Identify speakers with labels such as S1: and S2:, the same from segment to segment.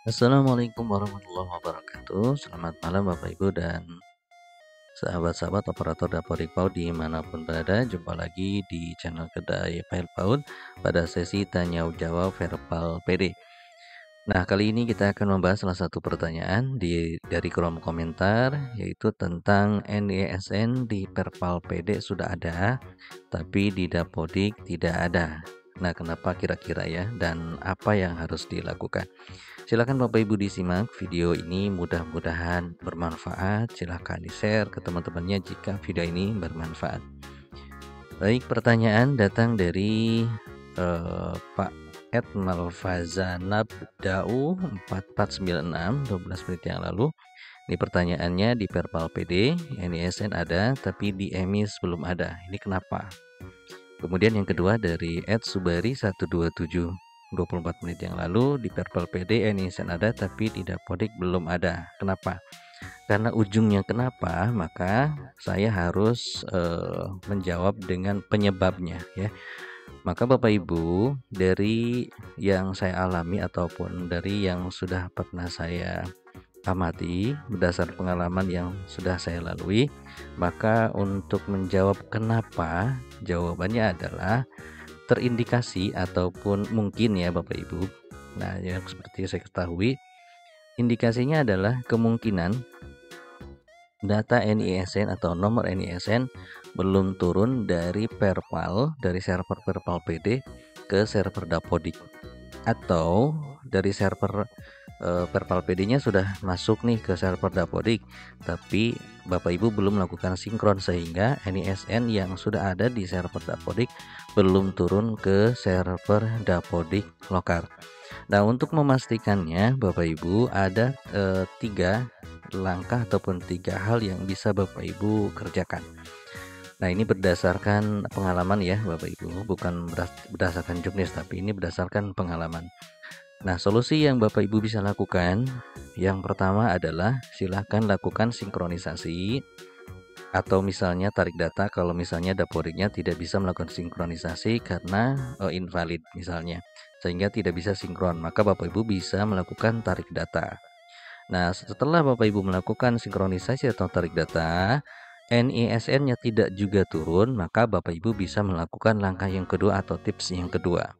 S1: Assalamualaikum warahmatullahi wabarakatuh. Selamat malam Bapak Ibu dan sahabat-sahabat operator dapur Ripau dimanapun berada. Jumpa lagi di channel Kedai File Paut pada sesi tanya jawab verbal PD. Nah, kali ini kita akan membahas salah satu pertanyaan dari kolom komentar, yaitu tentang NISN di verbal PD sudah ada tapi di Dapodik tidak ada. Nah, kenapa kira-kira ya, dan apa yang harus dilakukan? Silakan Bapak Ibu disimak video ini, mudah-mudahan bermanfaat. Silakan di-share ke teman-temannya jika video ini bermanfaat. Baik, pertanyaan datang dari Pak Ed Malfazanab Dau 4496 12 menit yang lalu. Ini pertanyaannya di verbal PD, NISN ada tapi di EMIS belum ada. Ini kenapa? Kemudian yang kedua dari Ed Subari 127 24 menit yang lalu, di verbal PD NISN ada tapi di Dapodik belum ada. Kenapa? Karena ujungnya kenapa, maka saya harus menjawab dengan penyebabnya ya. Maka Bapak Ibu, dari yang saya alami ataupun dari yang sudah pernah saya amati berdasar pengalaman yang sudah saya lalui, maka untuk menjawab kenapa, jawabannya adalah terindikasi ataupun mungkin ya Bapak Ibu. Nah, yang seperti saya ketahui, indikasinya adalah kemungkinan data NISN atau nomor NISN belum turun dari server Perpal PD ke server Dapodik, atau dari server Perpal PD-nya sudah masuk nih ke server Dapodik, tapi Bapak Ibu belum melakukan sinkron sehingga NISN yang sudah ada di server Dapodik belum turun ke server Dapodik lokal. Nah, untuk memastikannya Bapak Ibu ada 3 langkah ataupun 3 hal yang bisa Bapak Ibu kerjakan. Nah, ini berdasarkan pengalaman ya Bapak Ibu, bukan berdasarkan juknis, tapi ini berdasarkan pengalaman. Nah, solusi yang Bapak Ibu bisa lakukan, yang pertama adalah silahkan lakukan sinkronisasi, atau misalnya tarik data kalau misalnya Dapodiknya tidak bisa melakukan sinkronisasi karena invalid misalnya, sehingga tidak bisa sinkron, maka Bapak Ibu bisa melakukan tarik data. Nah, setelah Bapak Ibu melakukan sinkronisasi atau tarik data, NISN-nya tidak juga turun, maka Bapak Ibu bisa melakukan langkah yang kedua atau tips yang kedua.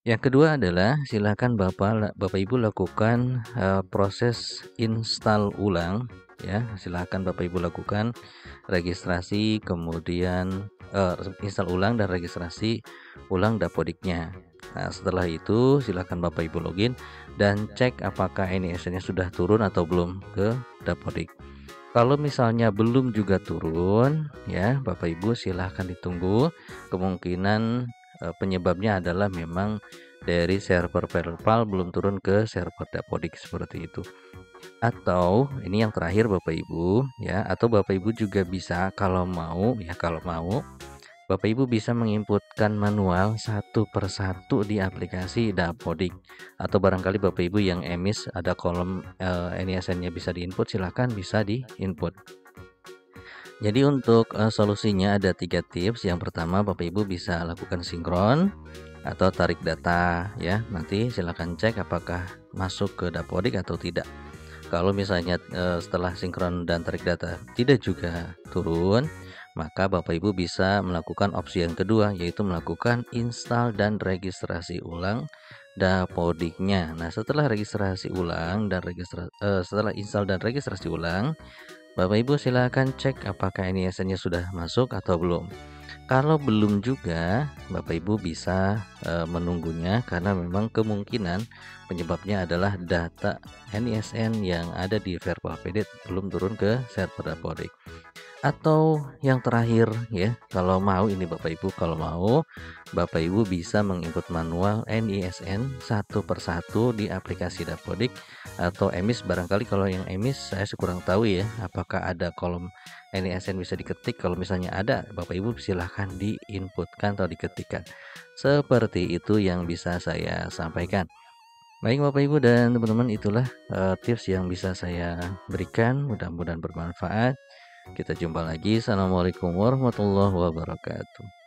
S1: Yang kedua adalah silakan Bapak Ibu lakukan proses install ulang ya. Silakan Bapak Ibu lakukan registrasi, kemudian install ulang dan registrasi ulang Dapodiknya. Nah, setelah itu silakan Bapak Ibu login dan cek apakah NISN-nya sudah turun atau belum ke Dapodik. Kalau misalnya belum juga turun ya, Bapak Ibu silahkan ditunggu. Kemungkinan penyebabnya adalah memang dari server Perpal belum turun ke server Dapodik seperti itu. Atau ini yang terakhir Bapak Ibu ya, atau Bapak Ibu juga bisa kalau mau Bapak Ibu bisa menginputkan manual satu persatu di aplikasi Dapodik, atau barangkali Bapak Ibu yang emis ada kolom NISN-nya bisa diinput, silahkan bisa diinput. Jadi untuk solusinya ada 3 tips. Yang pertama, Bapak Ibu bisa lakukan sinkron atau tarik data ya. Nanti silahkan cek apakah masuk ke Dapodik atau tidak. Kalau misalnya setelah sinkron dan tarik data tidak juga turun, maka Bapak Ibu bisa melakukan opsi yang kedua, yaitu melakukan install dan registrasi ulang Dapodiknya. Nah, setelah registrasi ulang dan setelah install dan registrasi ulang, Bapak Ibu silakan cek apakah NISN-nya sudah masuk atau belum. Kalau belum juga, Bapak Ibu bisa menunggunya karena memang kemungkinan penyebabnya adalah data NISN yang ada di verbal PD belum turun ke server Dapodik. Atau yang terakhir ya, kalau mau ini Bapak Ibu, kalau mau Bapak Ibu bisa menginput manual NISN satu persatu di aplikasi Dapodik atau emis. Barangkali kalau yang emis saya kurang tahu ya, apakah ada kolom NISN bisa diketik. Kalau misalnya ada, Bapak Ibu silahkan diinputkan atau diketikkan. Seperti itu yang bisa saya sampaikan. Baik Bapak Ibu dan teman-teman, itulah tips yang bisa saya berikan, mudah-mudahan bermanfaat. Kita jumpa lagi. Assalamualaikum warahmatullahi wabarakatuh.